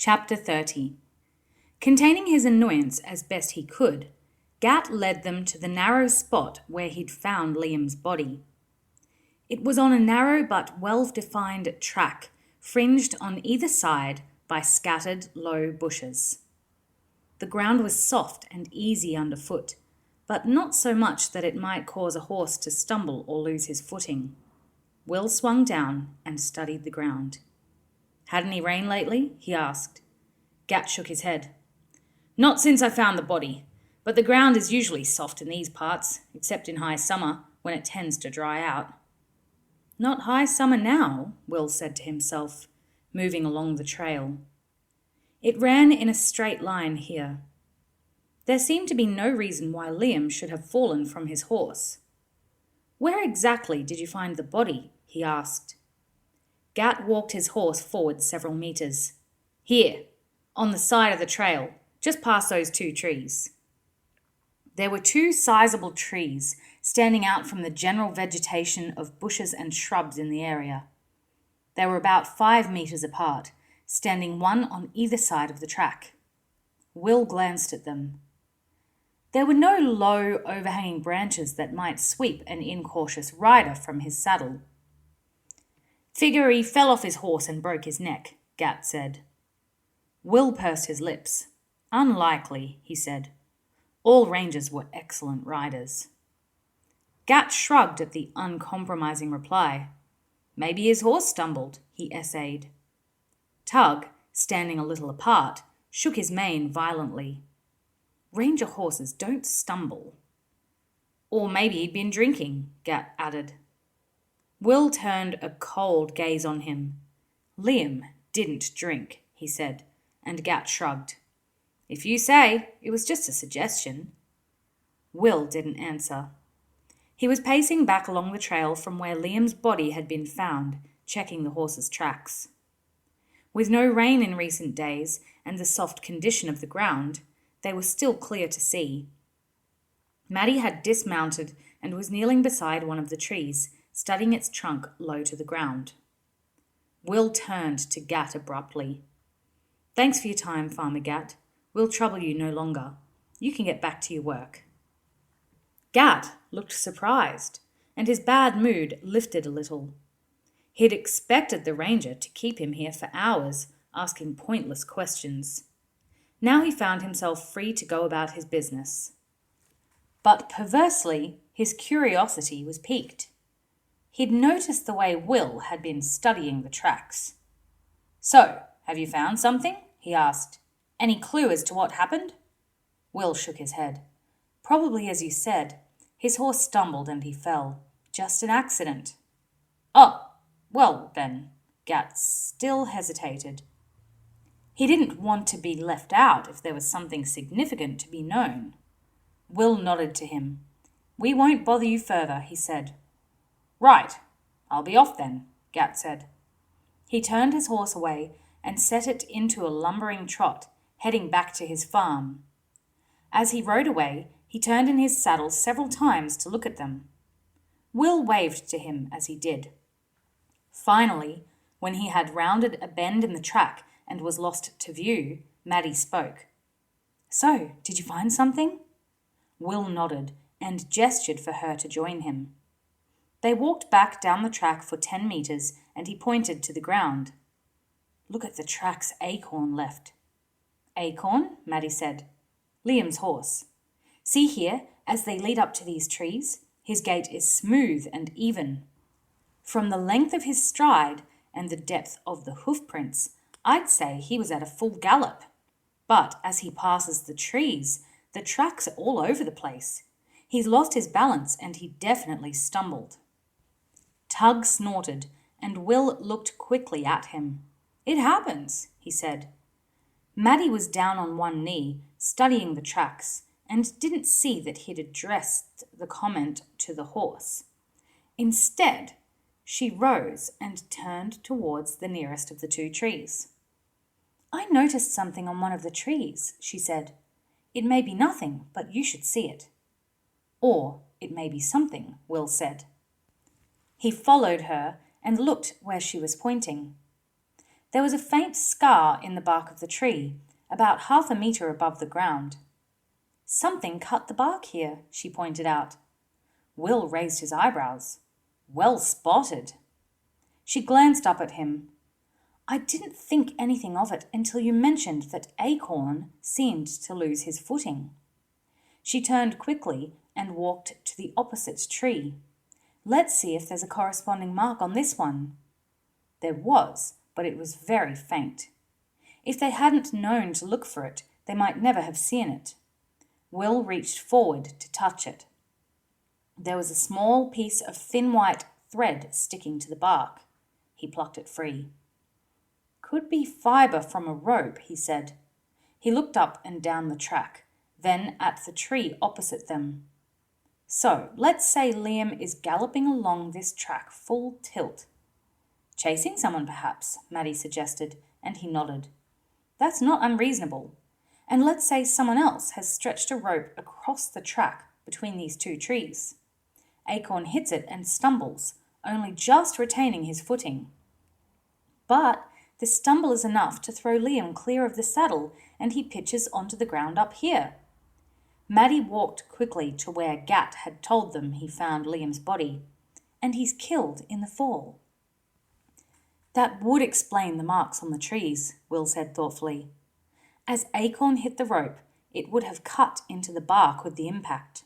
Chapter 30. Containing his annoyance as best he could, Gat led them to the narrow spot where he'd found Liam's body. It was on a narrow but well-defined track, fringed on either side by scattered low bushes. The ground was soft and easy underfoot, but not so much that it might cause a horse to stumble or lose his footing. Will swung down and studied the ground. "Had any rain lately?" he asked. Gat shook his head. "Not since I found the body, but the ground is usually soft in these parts, except in high summer, when it tends to dry out." "Not high summer now," Will said to himself, moving along the trail. It ran in a straight line here. There seemed to be no reason why Liam should have fallen from his horse. "Where exactly did you find the body?" he asked. Gat walked his horse forward several meters. "Here, on the side of the trail, just past those 2 trees." There were 2 sizable trees standing out from the general vegetation of bushes and shrubs in the area. They were about 5 meters apart, standing one on either side of the track. Will glanced at them. There were no low, overhanging branches that might sweep an incautious rider from his saddle. "Figure he fell off his horse and broke his neck," Gat said. Will pursed his lips. "Unlikely," he said. All rangers were excellent riders. Gat shrugged at the uncompromising reply. "Maybe his horse stumbled," he essayed. Tug, standing a little apart, shook his mane violently. "Ranger horses don't stumble." "Or maybe he'd been drinking," Gat added. Will turned a cold gaze on him. "Liam didn't drink," he said, and Gat shrugged. "If you say, it was just a suggestion." Will didn't answer. He was pacing back along the trail from where Liam's body had been found, checking the horse's tracks. With no rain in recent days and the soft condition of the ground, they were still clear to see. Maddie had dismounted and was kneeling beside one of the trees, studying its trunk low to the ground. Will turned to Gat abruptly. "Thanks for your time, Farmer Gat. We'll trouble you no longer. You can get back to your work." Gat looked surprised, and his bad mood lifted a little. He'd expected the ranger to keep him here for hours, asking pointless questions. Now he found himself free to go about his business. But perversely, his curiosity was piqued. He'd noticed the way Will had been studying the tracks. "So, have you found something?" he asked. "Any clue as to what happened?" Will shook his head. "Probably as you said. His horse stumbled and he fell. Just an accident." "Oh, well then," Gat still hesitated. He didn't want to be left out if there was something significant to be known. Will nodded to him. "We won't bother you further," he said. "Right, I'll be off then," Gat said. He turned his horse away and set it into a lumbering trot, heading back to his farm. As he rode away, he turned in his saddle several times to look at them. Will waved to him as he did. Finally, when he had rounded a bend in the track and was lost to view, Maddie spoke. "So, did you find something?" Will nodded and gestured for her to join him. They walked back down the track for 10 meters and he pointed to the ground. "Look at the tracks Acorn left." "Acorn?" Maddie said. "Liam's horse. See here, as they lead up to these trees, his gait is smooth and even. From the length of his stride and the depth of the hoof prints, I'd say he was at a full gallop. But as he passes the trees, the tracks are all over the place. He's lost his balance and he definitely stumbled." Tug snorted, and Will looked quickly at him. "It happens," he said. Maddie was down on one knee, studying the tracks, and didn't see that he'd addressed the comment to the horse. Instead, she rose and turned towards the nearest of the 2 trees. "I noticed something on one of the trees," she said. "It may be nothing, but you should see it." "Or it may be something," Will said. He followed her and looked where she was pointing. There was a faint scar in the bark of the tree, about 1/2 metre above the ground. "Something cut the bark here," she pointed out. Will raised his eyebrows. "Well spotted." She glanced up at him. "I didn't think anything of it until you mentioned that Acorn seemed to lose his footing." She turned quickly and walked to the opposite tree. "Let's see if there's a corresponding mark on this one." There was, but it was very faint. If they hadn't known to look for it, they might never have seen it. Will reached forward to touch it. There was a small piece of thin white thread sticking to the bark. He plucked it free. "Could be fibre from a rope," he said. He looked up and down the track, then at the tree opposite them. "So, let's say Liam is galloping along this track full tilt." "Chasing someone, perhaps," Maddie suggested, and he nodded. "That's not unreasonable. And let's say someone else has stretched a rope across the track between these two trees. Acorn hits it and stumbles, only just retaining his footing. But the stumble is enough to throw Liam clear of the saddle, and he pitches onto the ground up here." Maddie walked quickly to where Gat had told them he found Liam's body. "And he's killed in the fall." "That would explain the marks on the trees," Will said thoughtfully. "As Acorn hit the rope, it would have cut into the bark with the impact."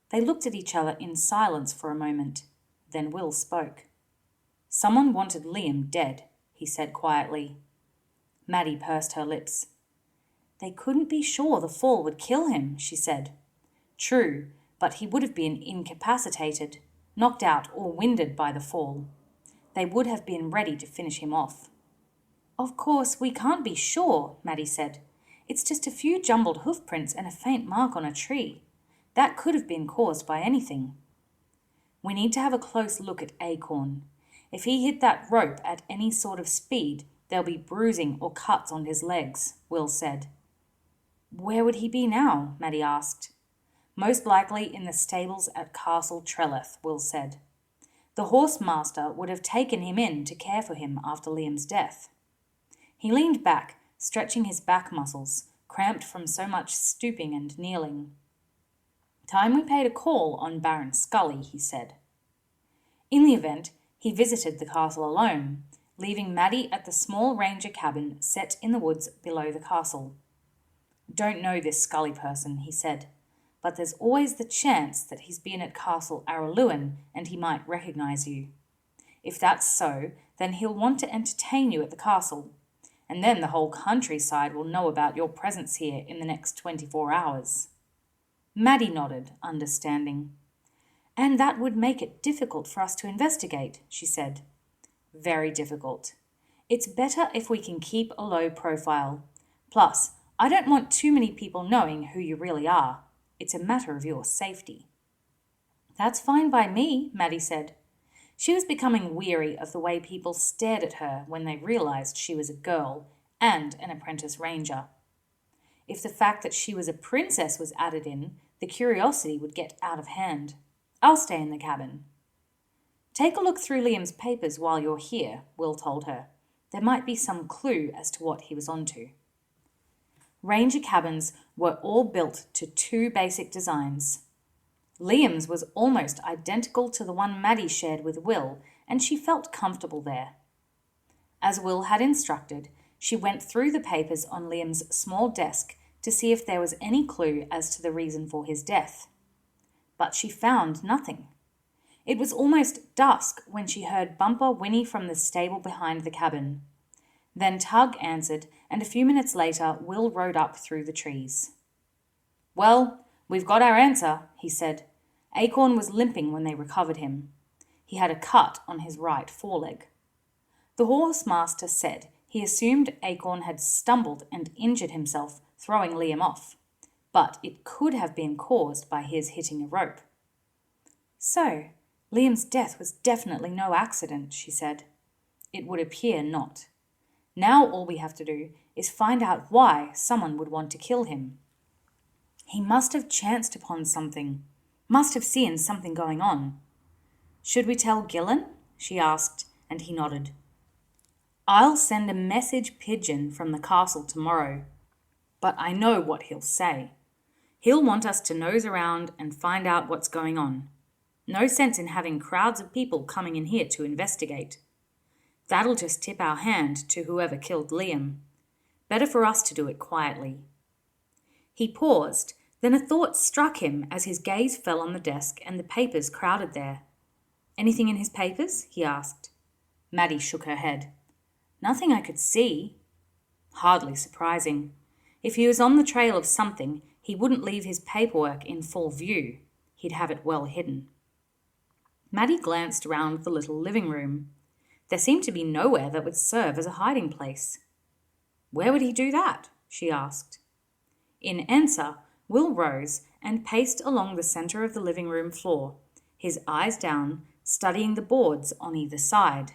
They looked at each other in silence for a moment. Then Will spoke. "Someone wanted Liam dead," he said quietly. Maddie pursed her lips. "They couldn't be sure the fall would kill him," she said. "True, but he would have been incapacitated, knocked out or winded by the fall. They would have been ready to finish him off." "Of course, we can't be sure," Maddie said. "It's just a few jumbled hoof prints and a faint mark on a tree. That could have been caused by anything." "We need to have a close look at Acorn. If he hit that rope at any sort of speed, there'll be bruising or cuts on his legs," Will said. "Where would he be now?" Maddie asked. "Most likely in the stables at Castle Trelith," Will said. "The horse master would have taken him in to care for him after Liam's death." He leaned back, stretching his back muscles, cramped from so much stooping and kneeling. "Time we paid a call on Baron Scully," he said. In the event, he visited the castle alone, leaving Maddie at the small ranger cabin set in the woods below the castle. "Don't know this Scully person," he said, "but there's always the chance that he's been at Castle Araluen and he might recognise you. If that's so, then he'll want to entertain you at the castle, and then the whole countryside will know about your presence here in the next 24 hours. Maddie nodded, understanding. "And that would make it difficult for us to investigate," she said. "Very difficult. It's better if we can keep a low profile. Plus, I don't want too many people knowing who you really are. It's a matter of your safety." "That's fine by me," Maddie said. She was becoming weary of the way people stared at her when they realised she was a girl and an apprentice ranger. If the fact that she was a princess was added in, the curiosity would get out of hand. "I'll stay in the cabin." "Take a look through Liam's papers while you're here," Will told her. "There might be some clue as to what he was onto." Ranger cabins were all built to 2 basic designs. Liam's was almost identical to the one Maddie shared with Will, and she felt comfortable there. As Will had instructed, she went through the papers on Liam's small desk to see if there was any clue as to the reason for his death. But she found nothing. It was almost dusk when she heard Bumper whinny from the stable behind the cabin. Then Tug answered, and a few minutes later Will rode up through the trees. "Well, we've got our answer," he said. "Acorn was limping when they recovered him. He had a cut on his right foreleg." The horse master said he assumed Acorn had stumbled and injured himself, throwing Liam off, but it could have been caused by his hitting a rope. "So, Liam's death was definitely no accident," she said. "It would appear not. Now all we have to do is find out why someone would want to kill him. He must have chanced upon something, must have seen something going on." "Should we tell Gillen?" she asked, and he nodded. I'll send a message pigeon from the castle tomorrow, but I know what he'll say. He'll want us to nose around and find out what's going on. No sense in having crowds of people coming in here to investigate. That'll just tip our hand to whoever killed Liam. Better for us to do it quietly." He paused, then a thought struck him as his gaze fell on the desk and the papers crowded there. "Anything in his papers?" he asked. Maddie shook her head. "Nothing I could see." Hardly surprising. If he was on the trail of something, he wouldn't leave his paperwork in full view. He'd have it well hidden. Maddie glanced round the little living room. There seemed to be nowhere that would serve as a hiding place. "Where would he do that?" she asked. In answer, Will rose and paced along the centre of the living room floor, his eyes down, studying the boards on either side.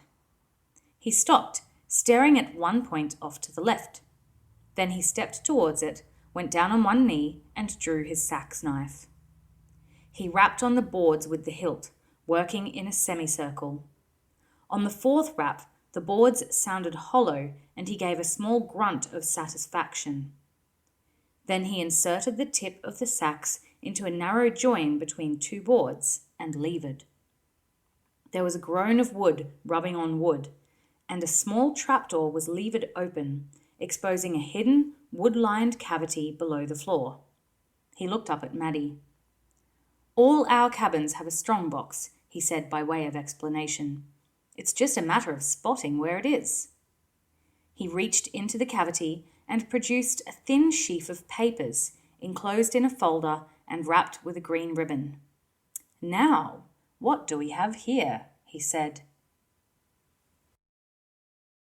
He stopped, staring at one point off to the left. Then he stepped towards it, went down on one knee, and drew his sax knife. He rapped on the boards with the hilt, working in a semicircle. On the fourth rap, the boards sounded hollow, and he gave a small grunt of satisfaction. Then he inserted the tip of the sax into a narrow join between two boards and levered. There was a groan of wood rubbing on wood, and a small trapdoor was levered open, exposing a hidden, wood-lined cavity below the floor. He looked up at Maddie. "All our cabins have a strong box," he said by way of explanation. "It's just a matter of spotting where it is." He reached into the cavity and produced a thin sheaf of papers, enclosed in a folder and wrapped with a green ribbon. "Now, what do we have here?" he said.